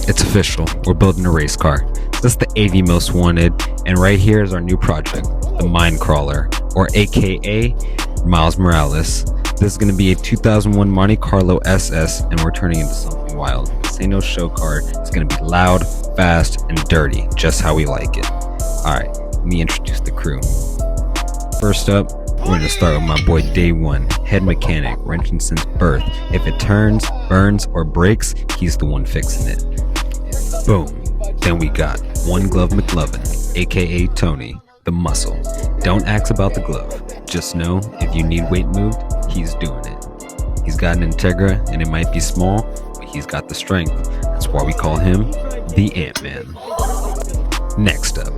It's official, we're building a race car. This is the AV Most Wanted, and right here is our new project, the Minecrawler, or aka Miles Morales. This is going to be a 2001 Monte Carlo SS, and we're turning into something wild. This ain't no show car, it's going to be loud, fast, and dirty, just how we like it. Alright, let me introduce the crew. First up, we're going to start with my boy Day One, head mechanic, wrenching since birth. If it turns, burns, or breaks, he's the one fixing it. Boom. Then we got OneGloved McLovin, aka Tony, the muscle. Don't ask about the glove. Just know if you need weight moved, he's doing it. He's got an Integra, and it might be small, but he's got the strength. That's why we call him the Ant-Man. Next up,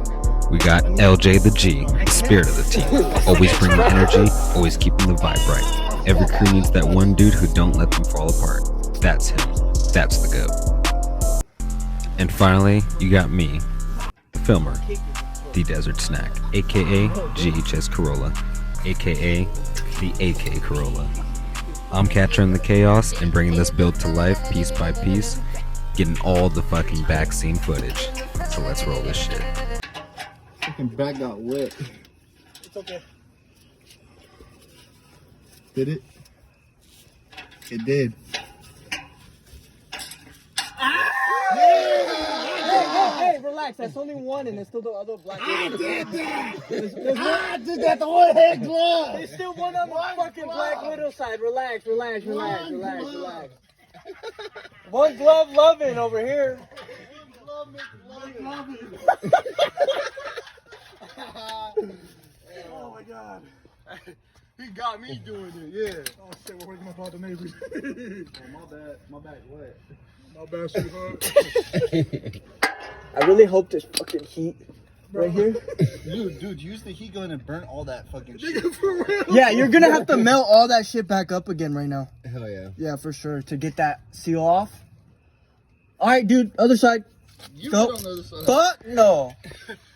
we got LJ the G, the spirit of the team. Always bringing the energy, always keeping the vibe right. Every crew needs that one dude who don't let them fall apart. That's him. That's the GOAT. And finally, you got me, the filmer, the Desert Snack, aka GHS Corolla, aka the AK Corolla. I'm capturing the chaos and bringing this build to life piece by piece, getting all the fucking back scene footage. So let's roll this shit. Fucking back got wet. It's okay. Did it? It did. Hey, relax. That's only one, and there's still the other black widow. I did that. The one head glove. There's still one on the fucking black widow side. Relax. One glove loving over here. Oh my god. He got me doing it, yeah. Oh shit, we're working up all the neighbors. Oh, my bad, what? My bad, sweetheart. I really hope there's fucking heat right here. Dude, use the heat gun and burn all that fucking shit. For real? Yeah, you're gonna have to melt all that shit back up again right now. Hell yeah. Yeah, for sure, to get that seal off. Alright, dude, other side. You Go. get on the other side. Fuck no.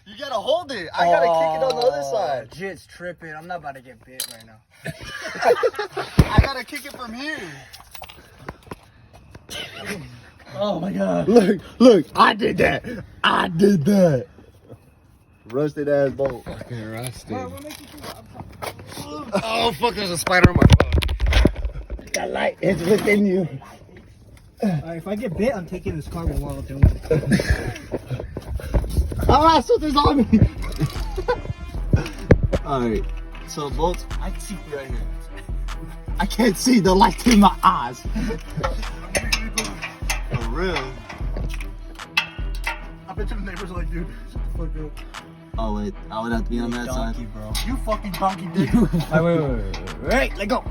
You gotta hold it. I gotta kick it on the other side. Jit's tripping. I'm not about to get bit right now. I gotta kick it from here. Oh my god. Look, I did that. Rusted ass bolt. Fucking rusted. Oh fuck, there's a spider on my phone. That light is within you. Alright, if I get bit, I'm taking this car while I'm doing it. Ah, something's on me. Alright, so bolts, I can see right here. I can't see, the light in my eyes. For real. I bet you the neighbors are like, dude, shut the fuck up. Oh wait, I would have to be on that Donkey, side. bro. You fucking donkey dick. Wait, let go.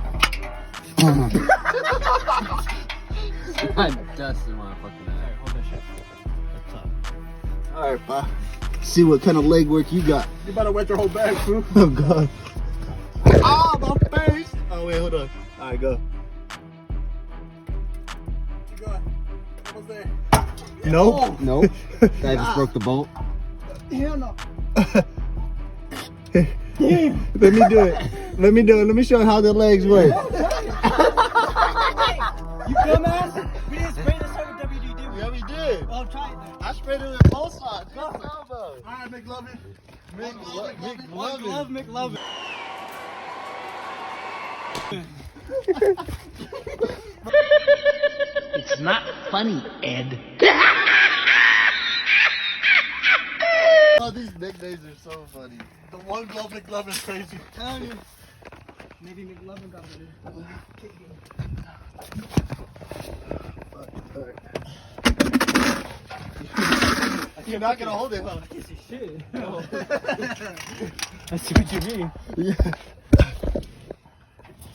I'm dusting my fucking eye. Hold that shit. Alright, pa. See what kind of leg work you got. You better wet your whole bag, fool. Oh god. Ah, my face! Oh wait, hold on. Alright, go. You got almost there. Nope. Nope. I just broke the bolt. Hell no. Damn. Let me do it. Let me show you how the legs work. You dumbass? We didn't spray this time with WD, did we? Yeah, we did. Well, try it then. I sprayed it with both sides. Go. Alright, McLovin. McLovin. McLovin. It's not funny, Ed. Oh, these nicknames are so funny. The one glove McLovin is crazy. Telling you. Maybe McLovin got it. You're not gonna hold it, huh? I can't see shit. No. I see what you mean. Yeah.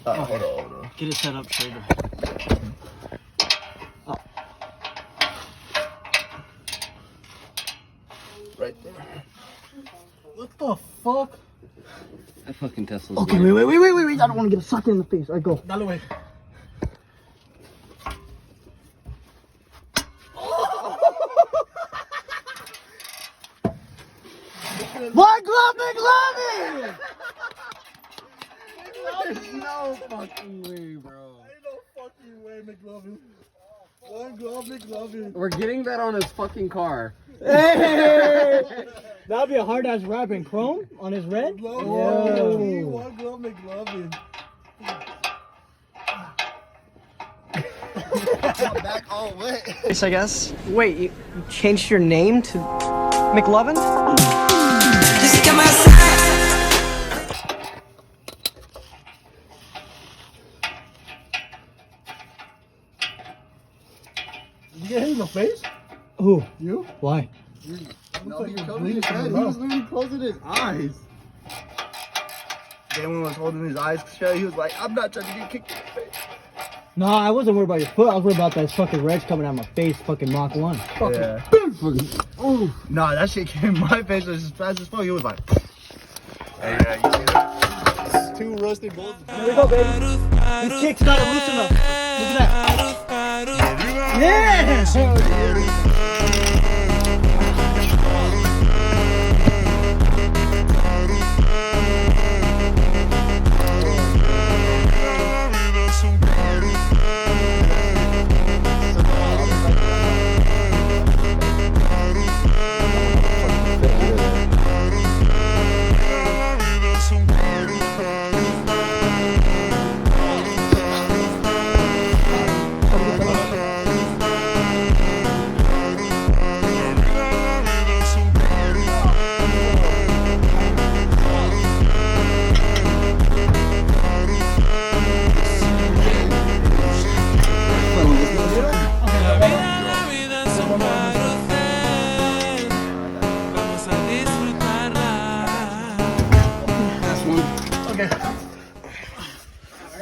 Hold on. Get it set up straighter. Right there. What the fuck? That fucking Tesla's Okay, wait. I don't want to get a sucker in the face. Alright, go. Dale, way. My glove, McLovin! There's no fucking way, bro. Ain't no fucking way, McLovin. OneGloved. We're getting that on his fucking car. Hey! That'd be a hard ass wrap in chrome on his red. OneGloved. Back all wet. Yes, I guess. Wait, you changed your name to McLovin? Just come outside. Did you get hit in the face? Who? You? Why? No, he was literally closing his eyes. Then when I was holding his eyes shut, he was like, I'm not trying to get kicked in the face. No, I wasn't worried about your foot. I was worried about that fucking reg coming out of my face, fucking Mach 1. Yeah. Nah, that shit came in my face as fast as fuck. He was like, hey, yeah, you see that? Two rusty bolts. Here we go, baby. This kick's not loose enough. Look at that. Yeah!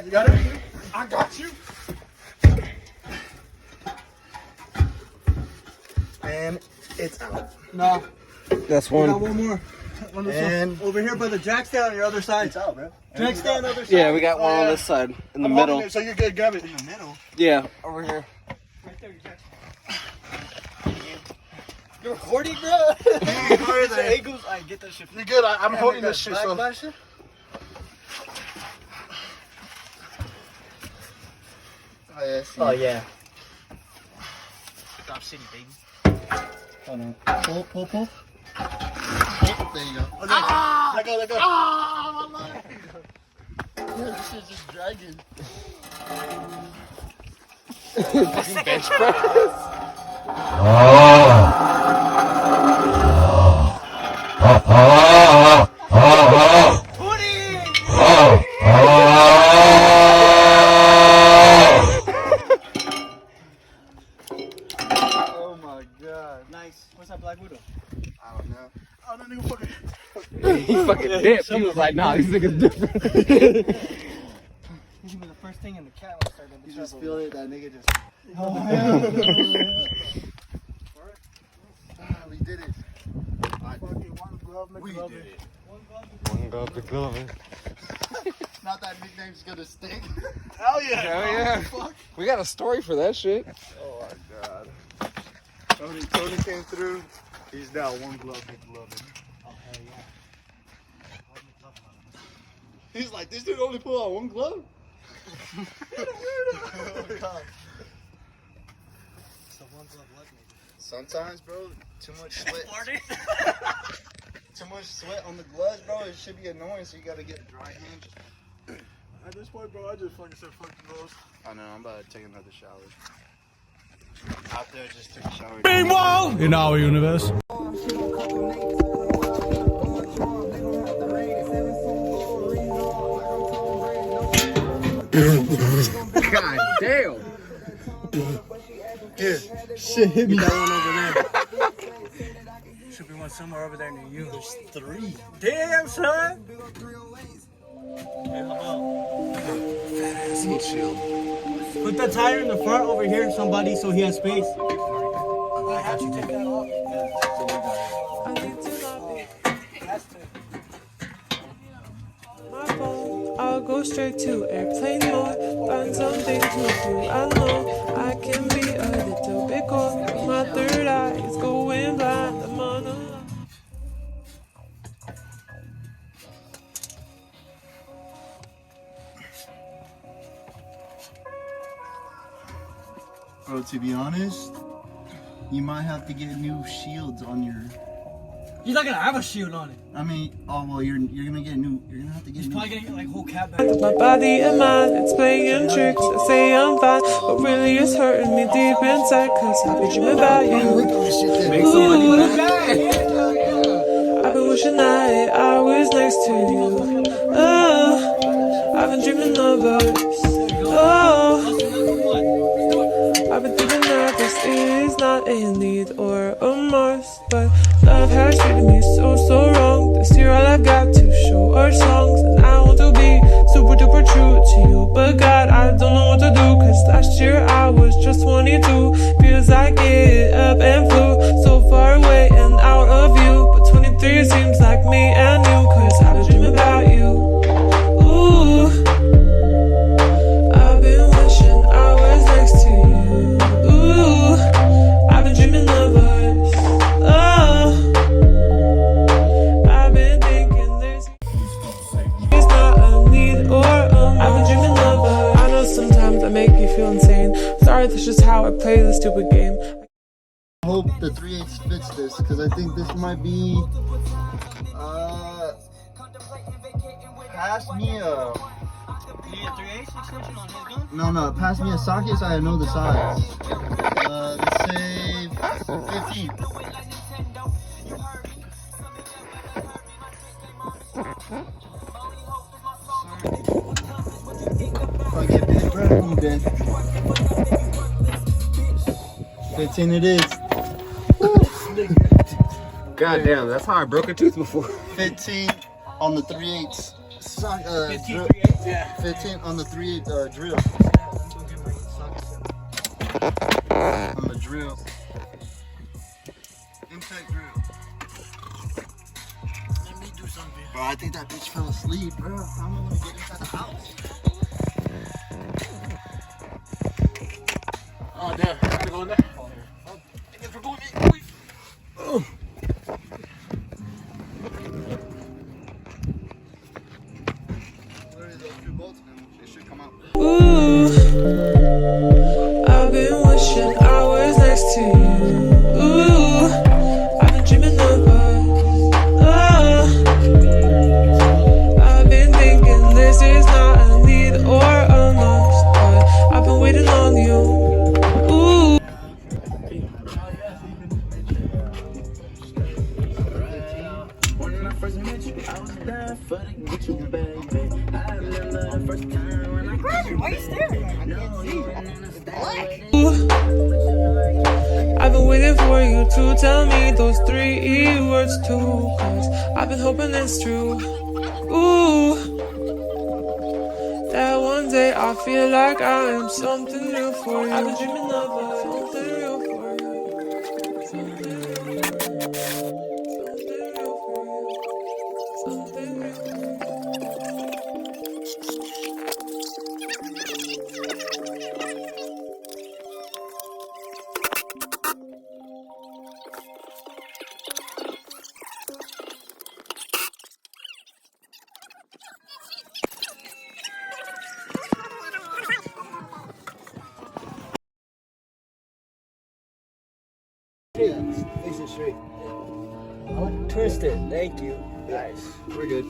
You got it? I got you. And it's out. No. That's We got one. one more. And Over here, brother. Jack, stay on your other side. it's out, bro. Jack, stay on the other side. Yeah, we got one on this side, in the middle. So you're good, grab it in the middle. Yeah, over here. Right there, Jack. You're recording, bro? I get that shit. You're good. I'm holding this shit. So. Oh, yes. Oh, yeah. Stop city, baby. Hold on. Pull. There you go. Okay. Ah! Let go. Ah, my leg. Yeah, this shit's just dragging. Bench press. Oh my god. Nice. What's that Black Widow? I don't know. Oh, that nigga fucking. He fucking dipped. He was like, nah, these niggas different. This is the first thing in the cat when I started. You just feel it, that nigga just. We did it. We did it. OneGloved. Not that nickname's gonna stick. Hell yeah. Hell yeah. We got a story for that shit. Oh my god. Tony came through. He's now OneGloved. Oh, hell yeah. He's like, this dude only pull out one glove? Sometimes, bro, too much sweat. Too much sweat on the gloves, bro. It should be annoying, so you gotta get dry hands. At this point, bro, I just fucking said fuck the gloves. I know, I'm about to take another shower. Out there, just took a shower. Meanwhile, in our universe. God damn. Here, shit hit me. That one over there. Should be one somewhere over there near you. There's 3. Damn, son. Hey, how about? Shield. Put the tire in the front over here, somebody, so he has space. I got you. Take that off. I'll go straight to airplane mode. Find something to do. I know I can be a little bit cold. My third eye is going blind. I'm on a Bro, to be honest, you might have to get new shields on your. He's not gonna have a shield on it. I mean, oh well, you're gonna get new. You're gonna have to get He's new. probably gonna get like whole cat back. My body and mind, it's playing tricks. I say I'm fine, but really it's hurting me deep inside. Cause I've been dreaming about you. Make some money back. I've been wishing that I was next to you. Oh, I've been dreaming of us. Oh, I've been thinking that this is not a need or a must, but love has treated me so wrong. This year all I've got to show are songs, and I want to be super duper true to you. But God, I don't know what to do, cause last year I was just 22. Feels like it up and flew so far away and out of view. But 23 seems like me and you, cause I've been dreaming about you. Ooh, I've been wishing I was next to you. Ooh, I've been dreaming of us. Oh, I've been thinking this is not a need or I've been dreaming of us. I know sometimes I make you feel insane. Sorry, that's just how I play this stupid game. I hope the 3/8 fits this, because I think this might be. Pass me a. No, pass me a socket so I know the size. Let's say 15. If I get big, bro, you dead. 15 it is. God damn, that's how I broke a tooth before. 15 on the 3/8. 15 yeah. 15 on the 3/8 drill. On the drill. Impact drill. Let me do something. Bro, I think that bitch fell asleep, bro. How am I gonna get inside the house? Oh, damn. I gotta go in there. Oh. Ooh, I've been wishing I was next to you. Ooh, I've been dreaming of us. Oh, I've been thinking this is not a need or a must, but I've been waiting on you. Ooh. When I first met you, I was down for to get you, baby. I remember the first time when I got you. Why you staring? I've been waiting for you to tell me those 3 words too, cause I've been hoping it's true. Ooh, that one day I feel like I am something new for you. I've been dreaming of something real for you. Something real for you. Something real for you. Something real for you. Face it straight. I'll twist it. Thank you. Nice. We're good.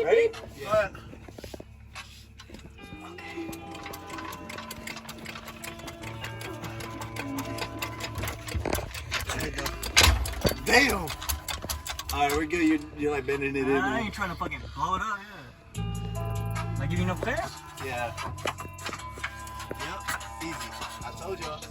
Ready? Yeah. Damn! Alright, we're good. You're like bending it in. I ain't trying to fucking blow it up, yeah. Am I giving you enough clearance? Yeah. Yep. Easy. I told y'all.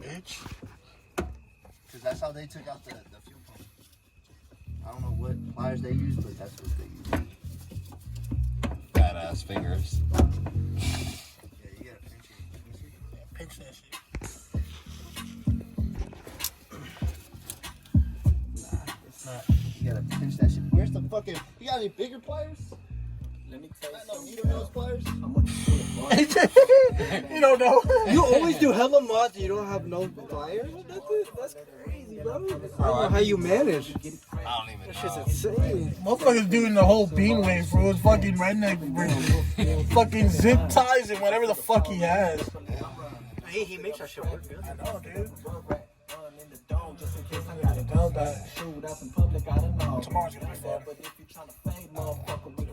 Bitch. Because that's how they took out the fuel pump. I don't know what pliers they used, but that's what they used. Badass fingers. Yeah, you gotta pinch it. Pinch that shit. Nah, it's not. You gotta pinch that shit. Where's the fucking... You got any bigger pliers? Let me tell you No needle nose pliers? You don't know. You always do hella mods and you don't have no pliers? That's crazy, bro. I don't know how you manage. I don't even That shit's insane. Motherfuckers doing the whole bean wave, bro. It's fucking redneck, bro. Fucking zip ties and whatever the fuck he has. He makes that shit work good. I know, dude. Tomorrow's gonna be fun.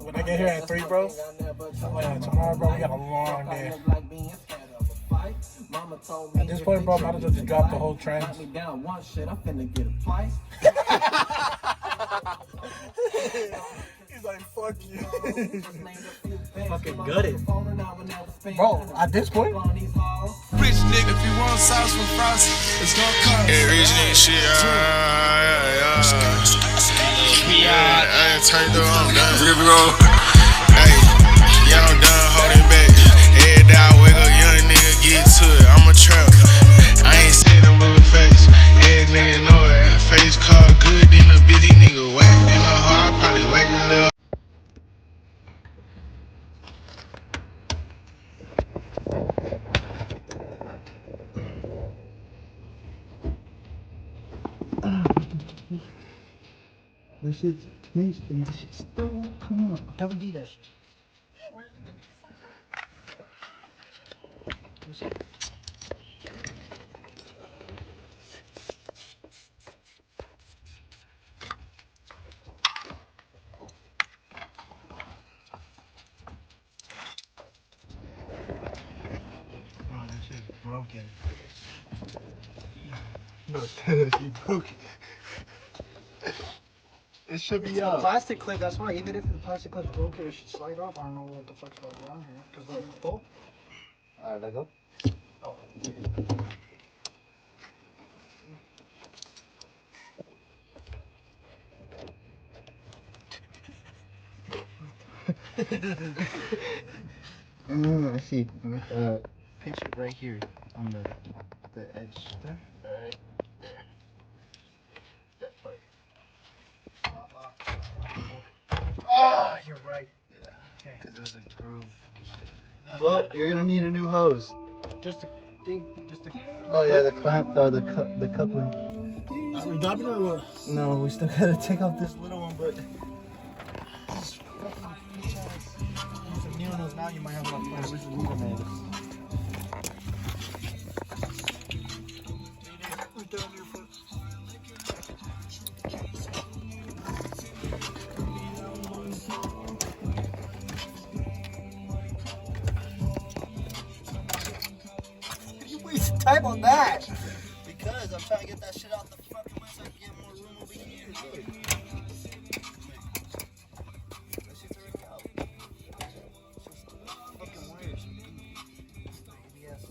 When I get here at 3, bro. Oh yeah, tomorrow, bro, we got a long day. At this point, bro, I might as well just drop the whole trend. He's like, fuck you. Fucking gutted. Bro, at this point? Rich nigga, if you want sauce from Frosty, it's gonna cost. Hey, rich nigga shit, I ain't turned up, I'm done. Hey, yeah, I'm done holding back. Head down, wake up, young nigga, get to it. I'm a trap. I ain't seen a movie face. Head nigga know it. Face card good, then a busy nigga whack. Then a hoe, I probably whack a little. This shit's tasty. This shit's still... Come on. Don't do that shit. Oh, that shit's broken. No, that shit's broken. It should be up. Plastic clip, that's why. Even if the plastic clip's broken, it should slide off. I don't know what the fuck's going on here. Because look, oh. Alright, let go. Oh. I see. Pinch it right here on the edge there. Alright. Oh, you're right. Okay. Because there's a groove. Well, you're gonna need a new hose. Just a thing. Just a. Oh yeah, the clamp, the coupling. Are we dropping it or what? No, we still gotta take off this little one, but. Some needle nose now, you might have enough fun. Where's the needle nose? Type on that. Because I'm trying to get that shit out the fucking way so I can get more room over here. Look. That shit's already out. It's just fucking wires. ABS.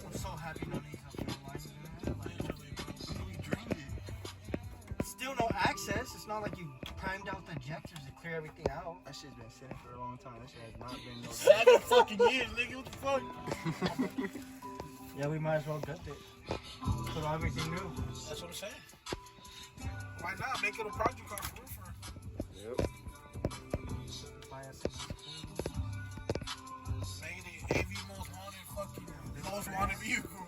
I'm so happy none of these have fuel lines in there. Like, we drained it. Still no access. It's not like you primed out the ejectors to clear everything out. That shit's been sitting for a long time. That shit has not been no 7 fucking years, nigga. What the fuck? Yeah, we might as well gut it. Put everything new. That's what I'm saying. Why not? Make it a project car for real. Yep. Buy us Make it AV most wanted fucking most wanted vehicle.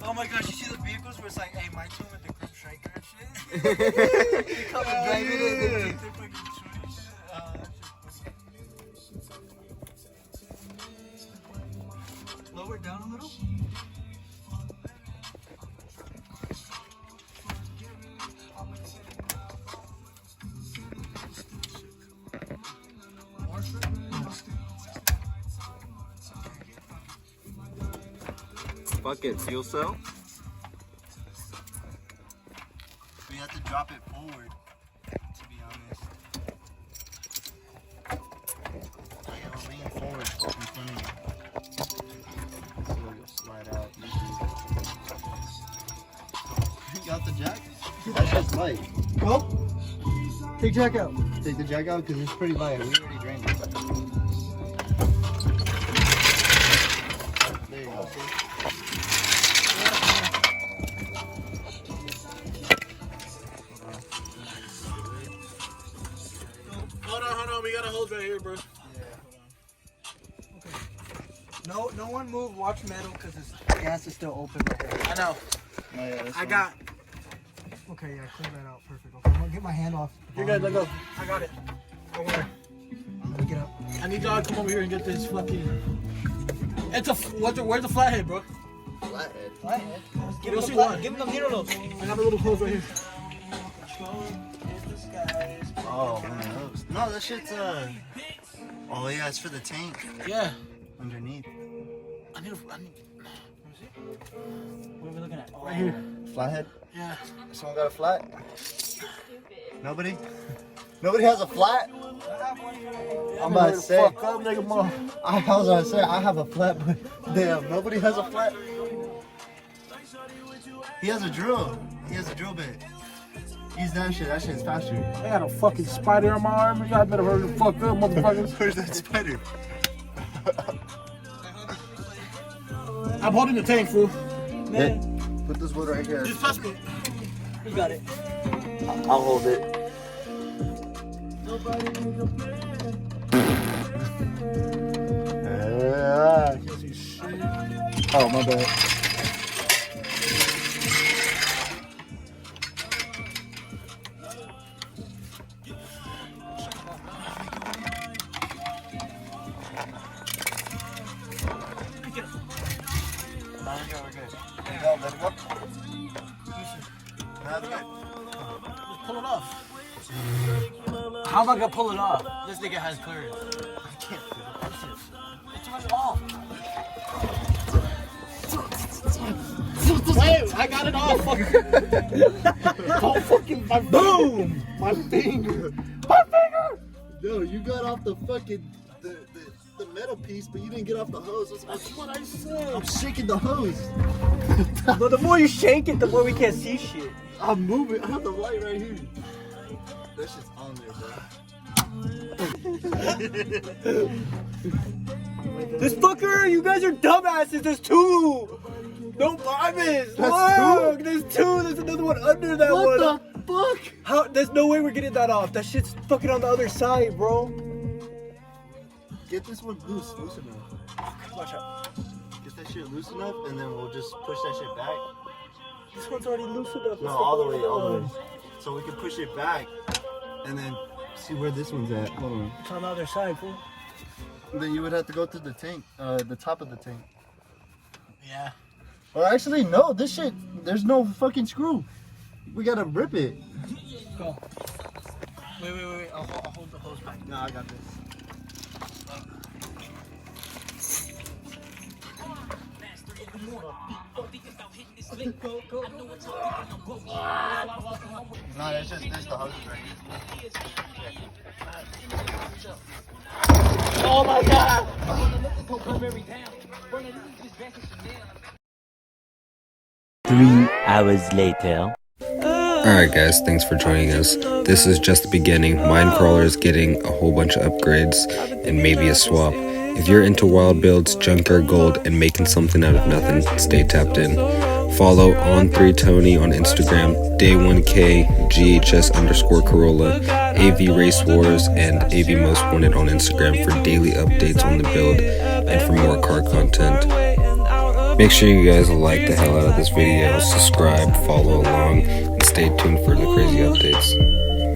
Oh my gosh, you see the vehicles where it's like, hey, my two with the group striker and shit? They come and drive it in and they take their fucking shooting shit. Lower it down a little. Fucking fuel cell. We have to drop it forward. light. Go. Take jack out. Take the jack out because it's pretty light. We already drained it. There you go. See? Hold on. We got a hose right here, bro. Yeah, hold on. Okay. No one move. Watch metal because the gas is still open right here. I know. Oh, yeah, that's I fine. got. Okay, yeah, clear that out. Perfect. Okay, I'm gonna get my hand off. You're good. Let go. I got it. Don't worry. I'm gonna get up. I need y'all to come over here and get this fucking. It's a. Where's the flathead, bro? Flathead. Flathead. Give You'll him see the one. Give him the needle nose. I got a little hose right here. Oh, one of those. No, that shit's Oh yeah, it's for the tank Yeah. underneath. I need. Let me see. What are we looking at? Right here. Flathead. Yeah. Someone got a flat? Nobody? Nobody has a flat? I'm about to say. Fuck up, nigga, mom. I was gonna say I have a flat, but damn, nobody has a flat. He has a drill. He has a drill bit. Use that shit. That shit's faster. I got a fucking spider on my arm. You guys better hurry the fuck up, motherfuckers. Where's that spider? I'm holding the tank, fool. Man. Put this wood right here. Just touch me. You got it. I'll hold it. Oh, my bad. Pull it off. How am I gonna pull it off? This nigga has clearance. I can't do It's already off. Wait, I got it off. Oh, fucking my boom! My finger. My finger! No, you got off the fucking the metal piece, but you didn't get off the hose. That's what I said. I'm shaking the hose. But the more you shake it, the more we can't see shit. I'm moving. I have the light right here. That shit's on there, bro. This fucker, you guys are dumbasses. There's two. No vibes. That's Look, two? there's two. There's another one under that one. What the fuck? How? There's no way we're getting that off. That shit's fucking on the other side, bro. Get this one loose enough. Watch out. Get that shit loose enough, and then we'll just push that shit back. This one's already loose enough. No, all the way. So we can push it back, and then see where this one's at. Hold on. It's on the other side, fool. Then you would have to go through the tank, the top of the tank. Yeah. Or actually, no, this shit, there's no fucking screw. We gotta rip it. Go. Wait. I'll hold the hose back. No, I got this. No, that's just the hose right here. Oh my god! 3 hours later. Alright guys, thanks for joining us. This is just the beginning. Minecrawler is getting a whole bunch of upgrades and maybe a swap. If you're into wild builds, junkyard gold, and making something out of nothing, stay tapped in. Follow on3Tony on Instagram, Day1K, GHS_Corolla, AV Race Wars, and AV Most Wanted on Instagram for daily updates on the build and for more car content. Make sure you guys like the hell out of this video, subscribe, follow along, and stay tuned for the crazy updates.